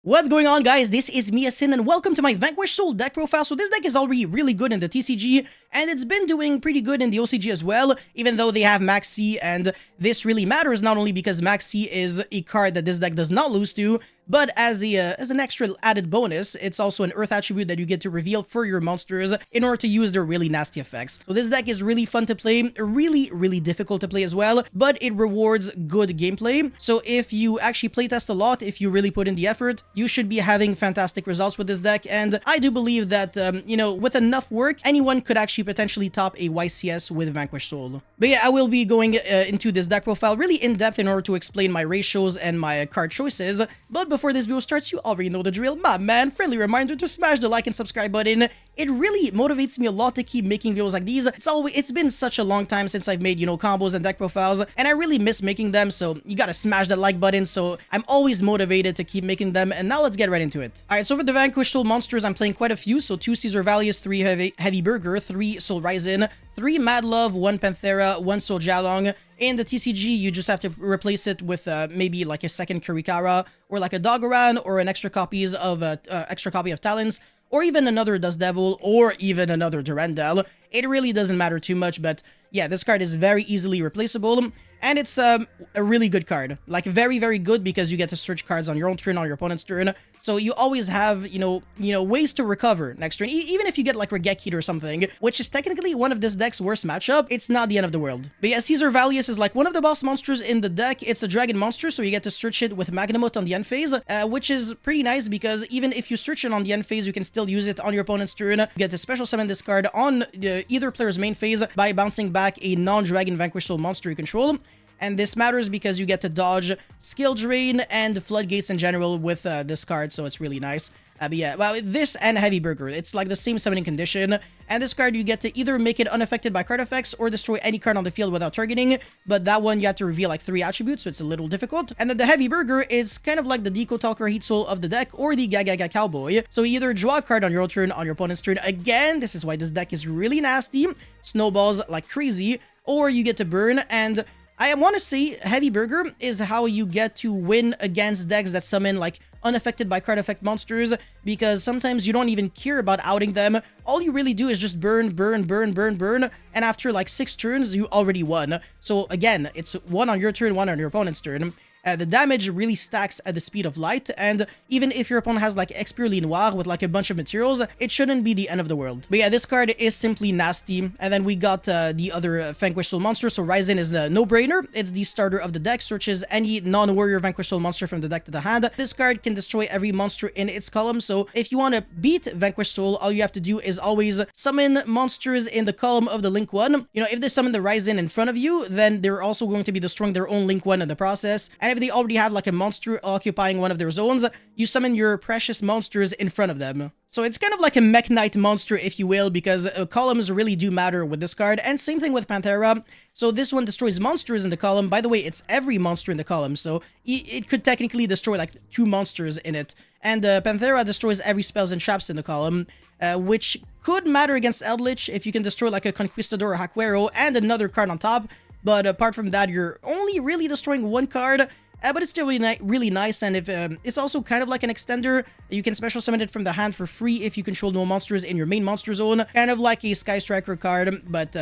What's going on, guys? This is Miasin and welcome to my Vanquish Soul deck profile. So this deck is already really good in the TCG and it's been doing pretty good in the OCG as well, even though they have Max C, and this really matters not only because Max C is a card that this deck does not lose to, but as an extra added bonus, it's also an Earth attribute that you get to reveal for your monsters in order to use their really nasty effects. So this deck is really fun to play, really difficult to play as well, but it rewards good gameplay. So if you actually playtest a lot, if you really put in the effort, you should be having fantastic results with this deck. And I do believe that, with enough work, anyone could actually potentially top a YCS with Vanquish Soul. But yeah, I will be going into this deck profile really in depth in order to explain my ratios and my card choices. But before this video starts, you already know the drill, my man. Friendly reminder to smash the like and subscribe button. It really motivates me a lot to keep making videos like these. It's been such a long time since I've made, combos and deck profiles, and I really miss making them, so you gotta smash that like button, so I'm always motivated to keep making them. And now let's get right into it. Alright, so for the Vanquish Soul monsters, I'm playing quite a few. So 2 Caesar Valius, 3 Heavy Burger, 3 Soul Ryzen, 3 Mad Love, 1 Panthera, 1 Soul Jalong. In the TCG, you just have to replace it with maybe like a second Kurikara, or like a Dogoran, or an extra copy of Talons, or even another Dust Devil, or even another Durandal. It really doesn't matter too much, but yeah, this card is very easily replaceable. And it's a really good card. Like, very good, because you get to search cards on your own turn, on your opponent's turn. So you always have, ways to recover next turn. Even if you get, like, Regeki or something, which is technically one of this deck's worst matchup, it's not the end of the world. But yeah, Caesar Valius is, like, one of the boss monsters in the deck. It's a dragon monster, so you get to search it with Magnamut on the end phase, which is pretty nice, because even if you search it on the end phase, you can still use it on your opponent's turn. You get to special summon this card on either player's main phase by bouncing back a non-dragon Vanquish Soul monster you control. And this matters because you get to dodge Skill Drain and Floodgates in general with this card, so it's really nice. But yeah, well, this and Heavy Burger, it's like the same summoning condition. And this card, you get to either make it unaffected by card effects or destroy any card on the field without targeting. But that one, you have to reveal like 3 attributes, so it's a little difficult. And then the Heavy Burger is kind of like the Deco Talker Heat Soul of the deck, or the Gagaga Cowboy. So you either draw a card on your own turn, on your opponent's turn. Again, this is why this deck is really nasty. Snowballs like crazy. Or you get to burn, and I want to say Heavy Burger is how you get to win against decks that summon like unaffected by card effect monsters, because sometimes you don't even care about outing them. All you really do is just burn, and after like 6 turns, you already won. So again, it's 1 on your turn, 1 on your opponent's turn. The damage really stacks at the speed of light, and even if your opponent has like Expurely Noir with like a bunch of materials, it shouldn't be the end of the world. But yeah, this card is simply nasty. And then we got the other Vanquish Soul monster. So Ryzen is the no-brainer. It's the starter of the deck, searches any non-warrior Vanquish Soul monster from the deck to the hand. This card can destroy every monster in its column. So if you want to beat Vanquish Soul, all you have to do is always summon monsters in the column of the Link 1. If they summon the Ryzen in front of you, then they're also going to be destroying their own Link 1 in the process. And if they already have like a monster occupying one of their zones, you summon your precious monsters in front of them. So it's kind of like a Mech Knight monster, if you will, because columns really do matter with this card. And same thing with Panthera. So this one destroys monsters in the column. By the way, it's every monster in the column, so it could technically destroy like 2 monsters in it. And Panthera destroys every spells and traps in the column, which could matter against Eldritch if you can destroy like a Conquistador or Haquero and another card on top. But apart from that, you're only really destroying 1 card. But it's still really nice, and if it's also kind of like an extender. You can special summon it from the hand for free if you control no monsters in your main monster zone. Kind of like a Sky Striker card, but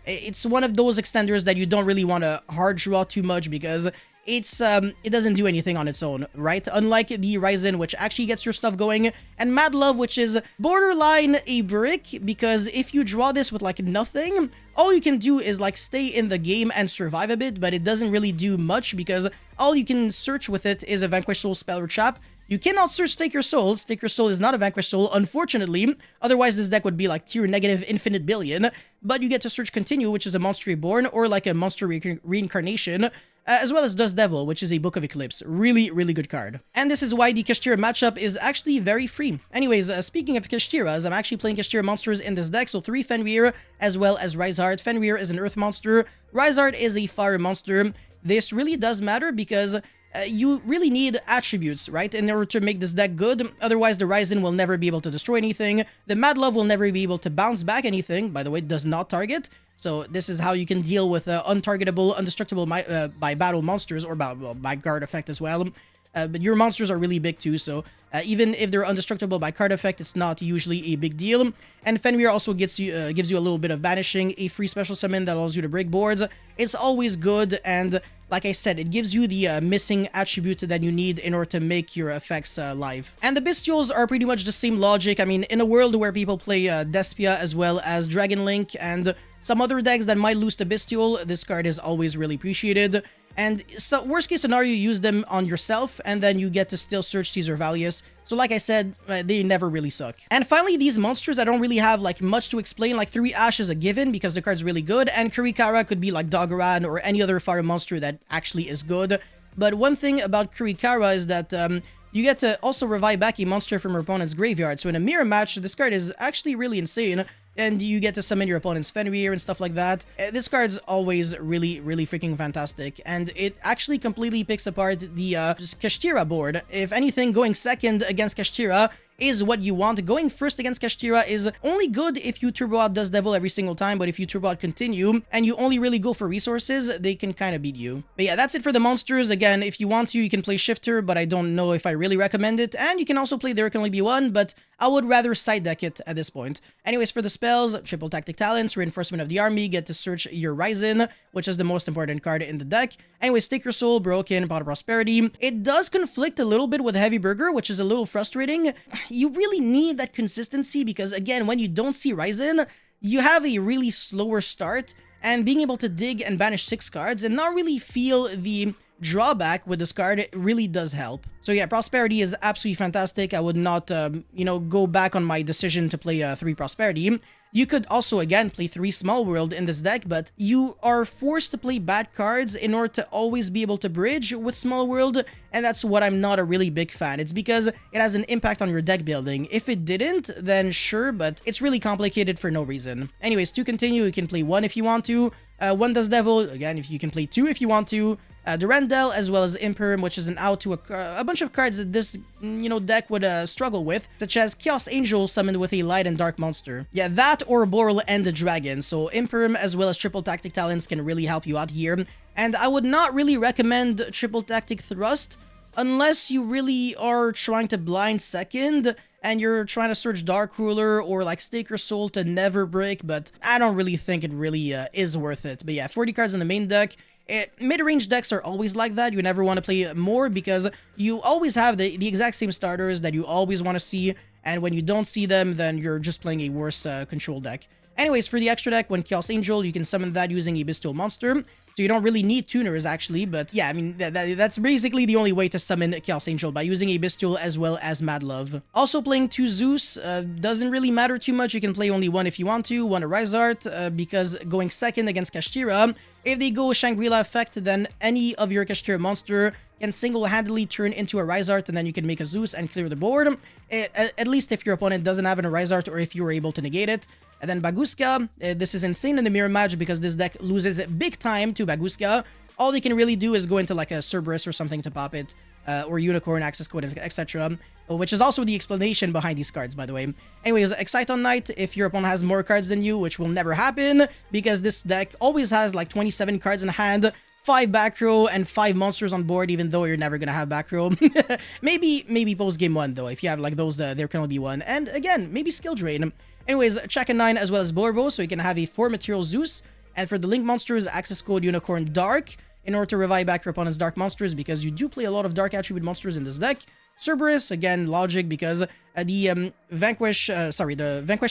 it's one of those extenders that you don't really want to hard draw too much, because it doesn't do anything on its own, right? Unlike the Ryzen, which actually gets your stuff going, and Mad Love, which is borderline a brick, because if you draw this with like nothing, all you can do is like stay in the game and survive a bit, but it doesn't really do much, because all you can search with it is a Vanquish Soul spell or trap. You cannot search Stake Your Soul. Stake Your Soul is not a Vanquish Soul, unfortunately. Otherwise, this deck would be like tier negative infinite billion. But you get to search Continue, which is a Monster Reborn, or like a Monster Reincarnation, as well as Dust Devil, which is a Book of Eclipse. Really good card. And this is why the Kashtira matchup is actually very free. Anyways, speaking of Kashtiras, I'm actually playing Kashtira monsters in this deck, so 3 Fenrir, as well as Rysart. Fenrir is an Earth monster. Rysart is a Fire monster. This really does matter because you really need attributes, right, in order to make this deck good. Otherwise, the Ryzen will never be able to destroy anything. The Mad Love will never be able to bounce back anything. By the way, it does not target. So this is how you can deal with untargetable, indestructible by battle monsters, or by guard effect as well. but your monsters are really big too, so even if they're indestructible by card effect, it's not usually a big deal. And Fenrir also gives you a little bit of banishing, a free special summon that allows you to break boards. It's always good, and like I said, it gives you the missing attribute that you need in order to make your effects live. And the Bestials are pretty much the same logic. I mean, in a world where people play Despia as well as Dragon Link and some other decks that might lose to Bestial, this card is always really appreciated. And so worst case scenario, you use them on yourself, and then you get to still search Caesar Valius. So like I said, they never really suck. And finally, these monsters, I don't really have like much to explain. Like 3 Ash is a given because the card's really good, and Kurikara could be like Dogoran or any other fire monster that actually is good. But one thing about Kurikara is that you get to also revive back a monster from your opponent's graveyard. So in a mirror match, this card is actually really insane. And you get to summon your opponent's Fenrir and stuff like that. This card's always really, really freaking fantastic. And it actually completely picks apart the Kashtira board. If anything, going second against Kashtira is what you want. Going first against Kashtira is only good if you turbo out Dust Devil every single time, but if you turbo out Continue and you only really go for resources, they can kind of beat you. But yeah, that's it for the monsters. Again, if you want to, you can play Shifter, but I don't know if I really recommend it. And you can also play There Can Only Be One, but I would rather side deck it at this point. Anyways, for the spells, Triple Tactic Talents, Reinforcement of the Army, get to search your Ryzen, which is the most important card in the deck. Anyways, Take Your Soul, Broken, Pot of Prosperity. It does conflict a little bit with Heavy Burger, which is a little frustrating. You really need that consistency because, again, when you don't see Ryzen, you have a really slower start, and being able to dig and banish 6 cards and not really feel the drawback with this card, it really does help. So yeah, Prosperity is absolutely fantastic. I would not, go back on my decision to play 3 Prosperity. You could also, again, play 3 Small World in this deck, but you are forced to play bad cards in order to always be able to bridge with Small World, and that's what I'm not a really big fan. It's because it has an impact on your deck building. If it didn't, then sure, but it's really complicated for no reason. Anyways, to continue, you can play 1 if you want to, 1 Dust Devil, again, if you can play 2 if you want to, Durandal, as well as Imperm, which is an out to a bunch of cards that this, deck would struggle with, such as Chaos Angel summoned with a light and dark monster. Yeah, that or Boral and the Dragon, so Imperm as well as Triple Tactic Talents can really help you out here. And I would not really recommend Triple Tactic Thrust unless you really are trying to blind second and you're trying to search Dark Ruler or like Stake Your Soul to never break, but I don't really think it really is worth it. But yeah, 40 cards in the main deck. Mid-range decks are always like that. You never want to play more because you always have the exact same starters that you always want to see, and when you don't see them, then you're just playing a worse control deck. Anyways, for the extra deck, when Chaos Angel, you can summon that using a Bestial monster. So you don't really need tuners, actually, but yeah, I mean, that's basically the only way to summon Chaos Angel, by using a Bestial as well as Mad Love. Also, playing 2 Zeus doesn't really matter too much. You can play only 1 if you want to, 1 a Rysart, because going second against Kashtira, if they go Shangri-La effect, then any of your Kashtira monster can single-handedly turn into a Rysart, and then you can make a Zeus and clear the board, at least if your opponent doesn't have a Rysart or if you were able to negate it. And then Baguska, this is insane in the mirror match because this deck loses big time to Baguska. All they can really do is go into like a Cerberus or something to pop it, or Unicorn, Access Code, etc. Which is also the explanation behind these cards, by the way. Anyways, Exciton Knight, if your opponent has more cards than you, which will never happen, because this deck always has like 27 cards in hand, 5 back row, and 5 monsters on board, even though you're never gonna have back row. maybe post game 1, though, if you have like those, there can only be 1. And again, maybe Skill Drain. Anyways, Chakan 9 as well as Borbo, so you can have a 4 material Zeus. And for the Link monsters, Access Code Unicorn Dark, in order to revive back your opponent's dark monsters, because you do play a lot of dark attribute monsters in this deck. Cerberus, again, logic, because the Vanquish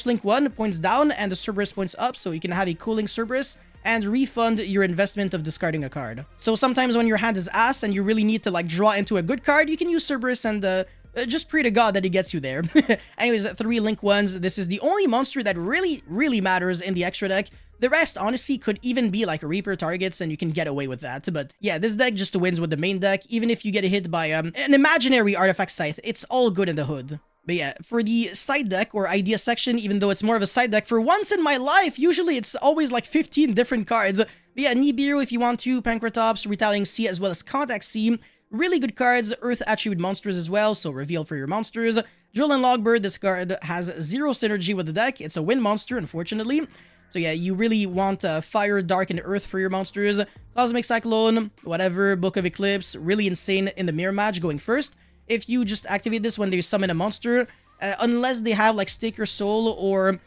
Link 1 points down and the Cerberus points up, so you can have a cooling Cerberus and refund your investment of discarding a card. So sometimes when your hand is ass and you really need to like draw into a good card, you can use Cerberus and just pray to God that he gets you there. Anyways, 3 Link 1s. This is the only monster that really matters in the extra deck. The rest, honestly, could even be like Reaper targets, and you can get away with that. But yeah, this deck just wins with the main deck. Even if you get hit by an imaginary Artifact Scythe, it's all good in the hood. But yeah, for the side deck or idea section, even though it's more of a side deck, for once in my life, usually it's always like 15 different cards. But yeah, Nibiru if you want to, Pankratops, Retaliating Sea, as well as Contact Sea. Really good cards, Earth attribute monsters as well, so reveal for your monsters. Drill and Logbird, this card has 0 synergy with the deck. It's a win monster, unfortunately. So yeah, you really want Fire, Dark, and Earth for your monsters. Cosmic Cyclone, whatever, Book of Eclipse, really insane in the mirror match going first. If you just activate this when they summon a monster, unless they have like Stake Your Soul or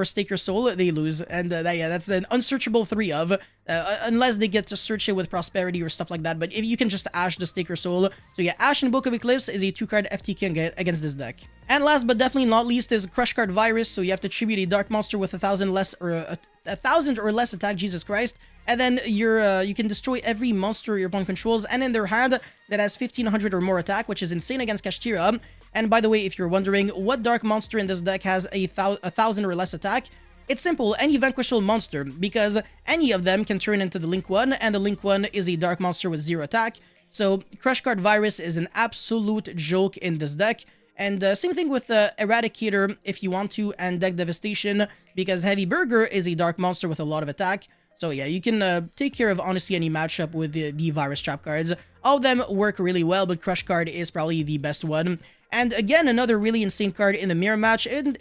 Stake Your Soul, they lose. And that's an unsearchable 3 of, unless they get to search it with Prosperity or stuff like that. But if you can just Ash the Stake Your Soul. So yeah, Ash and Book of Eclipse is a 2-card FTK against this deck. And last but definitely not least is Crush Card Virus. So you have to tribute a dark monster with 1,000 less or 1,000 or less attack, Jesus Christ. And then you can destroy every monster your opponent controls and in their hand that has 1,500 or more attack, which is insane against Kashtira. And by the way, if you're wondering what dark monster in this deck has a 1,000 or less attack, it's simple, any Vanquishable monster, because any of them can turn into the Link 1, and the Link 1 is a dark monster with 0 attack. So Crush Card Virus is an absolute joke in this deck. And same thing with Eradicator if you want to, and Deck Devastation, because Heavy Burger is a dark monster with a lot of attack. So yeah, you can take care of honestly any matchup with the Virus Trap cards. All of them work really well, but Crush Card is probably the best one. And again, another really insane card in the mirror match. And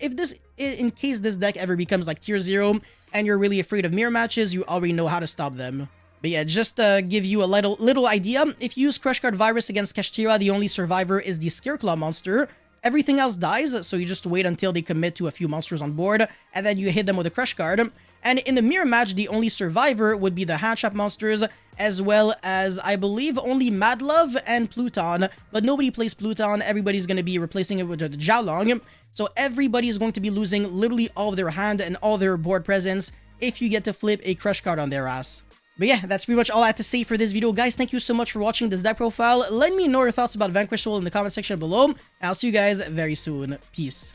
in case this deck ever becomes like tier 0 and you're really afraid of mirror matches, you already know how to stop them. But yeah, just to give you a little idea, if you use Crush Card Virus against Kashtira, the only survivor is the Scareclaw monster. Everything else dies, so you just wait until they commit to a few monsters on board, and then you hit them with a Crush Card. And in the mirror match, the only survivor would be the Handtrap monsters, as well as, I believe, only Madlove and Pluton. But nobody plays Pluton, everybody's going to be replacing it with the Jiaolong. So everybody is going to be losing literally all of their hand and all their board presence if you get to flip a Crush Card on their ass. But yeah, that's pretty much all I had to say for this video. Guys, thank you so much for watching this deck profile. Let me know your thoughts about Vanquish Soul in the comment section below. And I'll see you guys very soon. Peace.